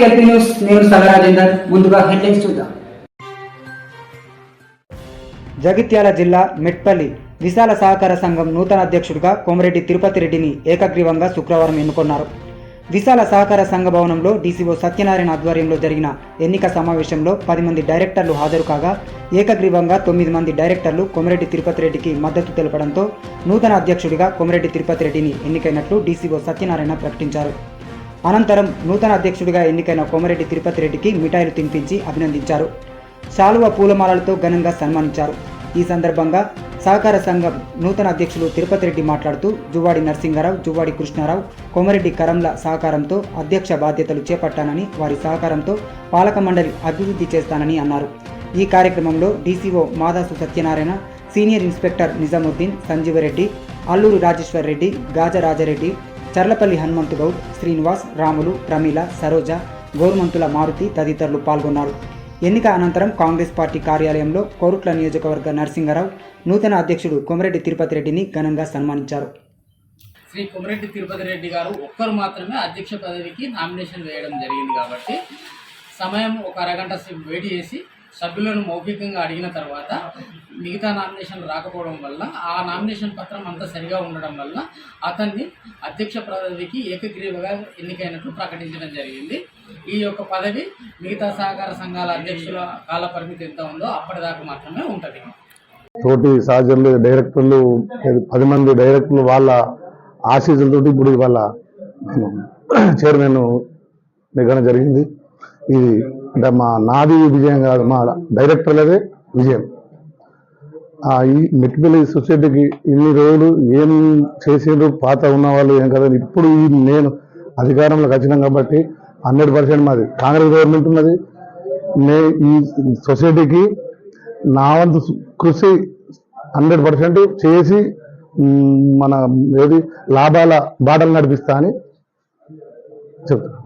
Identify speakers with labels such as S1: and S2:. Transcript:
S1: LP news. నేను సగరాజేందర్. ముందుగా headlines చూద్దాం. జగిత్యాల జిల్లా మెట్పల్లి విశాల సహకార సంఘం నూతన అధ్యక్షుడిగా కోమరెడ్డి తిరుపతి రెడ్డిని ఏకగ్రీవంగా శుక్రవారం ఎన్నుకున్నారు. విశాల సహకార సంఘ భవనంలో డీసీఓ సత్యనారాయణ ఆధ్వర్యంలో జరిగిన ఎన్నిక సమావేశంలో 10 మంది డైరెక్టర్లు హాజరు కాగా ఏకగ్రీవంగా 9 మంది డైరెక్టర్లు కోమరెడ్డి తిరుపతి రెడ్డికి మద్దతు తెలపడంతో నూతన అధ్యక్షుడిగా కోమరెడ్డి తిరుపతి రెడ్డిని ఎన్నికైనట్లు డీసీఓ సత్యనారాయణ ప్రకటించారు. అనంతరం నూతన అధ్యక్షుడిగా ఎన్నికైన కోమరెడ్డి తిరుపతి రెడ్డికి మిఠాయిలు తినిపించి అభినందించారు. శాలువ పూలమాలలతో ఘనంగా సన్మానించారు. ఈ సందర్భంగా సహకార సంఘం నూతన అధ్యక్షులు తిరుపతి రెడ్డి మాట్లాడుతూ జువ్వాడి నరసింగారావు, జువ్వాడి కృష్ణారావు, కోమరెడ్డి కరంల సహకారంతో అధ్యక్ష బాధ్యతలు చేపట్టానని, వారి సహకారంతో పాలక మండలి అభివృద్ధి చేస్తానని అన్నారు. ఈ కార్యక్రమంలో DCO Madasu Satyanarayana, senior inspector Nizamuddin, Sanjeevareddy, Alluru Rajeshwar Reddy, Gajarajareddy, Charlapalli Hanumanthu Goud, Srinivas, Ramulu, Pramila, Saroja, Gorumanthula Maruthi తదితరులు పాల్గొన్నారు. ఎన్నిక అనంతరం కాంగ్రెస్ పార్టీ కార్యాలయంలో కోరుట్ల నియోజకవర్గ నరసింగారావు నూతన అధ్యక్షుడు కోమరెడ్డి తిరుపతి రెడ్డిని ఘనంగా సన్మానించారు.
S2: శ్రీ కోమరెడ్డి తిరుపతి రెడ్డి గారు ఒక్కరు మాత్రమే అధ్యక్ష పదవికి నామినేషన్ వేయడం జరిగింది కాబట్టి సమయం ఒక అరగంట వెయిట్ చేసి సభ్యులను మౌఖికంగా అడిగిన తర్వాత మిగతా నామినేషన్లు రాకపోవడం వల్ల ఆ నామినేషన్ పత్రం అంతా సరిగా ఉండడం వల్ల అతన్ని అధ్యక్ష పదవికి ఏకగ్రీవంగా ఎన్నికైనట్లు ప్రకటించడం జరిగింది. ఈ యొక్క పదవి మిగతా సహకార సంఘాల అధ్యక్షుల కాల పరిమితి ఎంత ఉందో అప్పటిదాకా మాత్రమే ఉంటుంది.
S3: తోటి సహచరులు డైరెక్టర్లు 10 మంది డైరెక్టర్లు వాళ్ళ ఆశీస్సులతోటి ఇప్పుడు వాళ్ళ చైర్మన్ నిఘన జరిగింది. ఇది అంటే నాది విజయం కాదు, మా డైరెక్టర్లదే విజయం. ఈ మెట్పల్లి సొసైటీకి ఇన్ని రోజులు ఏం చేసిండ్రు, పాత ఉన్న వాళ్ళు ఏం కదా, ఇప్పుడు నేను అధికారంలోకి వచ్చినాం కాబట్టి 100% మాది కాంగ్రెస్ గవర్నమెంట్ ఉన్నది. ఈ సొసైటీకి నా వంతు కృషి 100% చేసి మన ఏది లాభాల బాటలు నడిపిస్తా అని చెప్తాను.